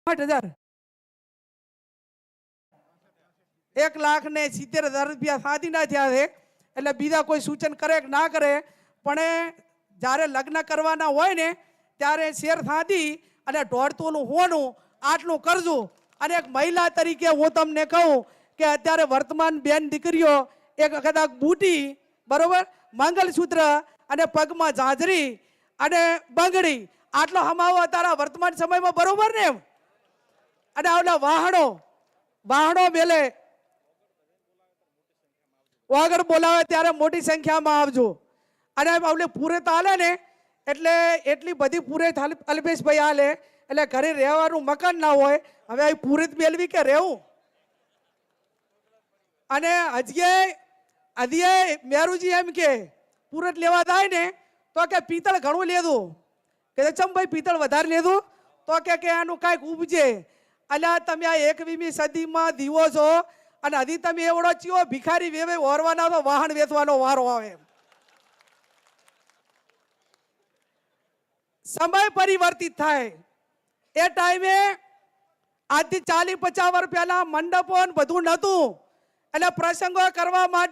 8,000 1,70,000 રૂપિયા સાધીના થયા છે. એટલે બીજા કોઈ સૂચન કરે કે ના કરે, પણ જ્યારે લગ્ન કરવાના હોય ને ત્યારે શેર સાધી અને 1.5 તોલું હોનું આટલું કરજો. અને એક મહિલા તરીકે હું તમને કહું કે અત્યારે વર્તમાન બેન દીકરીઓ એક કદાચ બુટી, બરોબર, મંગલસૂત્ર અને પગમાં ઝાંઝરી અને બંગડી આટલો હમાવો તારા વર્તમાન સમયમાં, બરોબર ને? એમ અને આવલા વાહણો મેલે વગર બોલાવે ત્યારે મોટી સંખ્યામાં આવજો. અને આવલે પૂરે તાલે ને એટલે એટલી બધી પૂરે અલ્પેશભાઈ હાલે એટલે ઘરે રહેવાનું મકાન ના હોય. હવે આ પૂરે મેળવી કે રહેવું. અને હજી મેરુજી એમ કે પૂરત લેવા થાય ને તો કે પિત્તળ ઘણું લેવું, કે ચમ ભાઈ પિત્તળ વધારે લેવું, તો કે આનું કાંઈક ઉપજે. અલ્યા તમે આ 21મી સદીમાં દીવો છો અને હજી તમે એવડો ચિયો ભિખારી વેવે ઓરવાના તો વાહન વેચવાનો વારો આવે. સમય પરિવર્તિત થાય. એ ટાઈમે આજથી 40-50 વર્ષ પહેલા મંડપો બધું નહોતું, એટલે પ્રસંગો કરવા માટે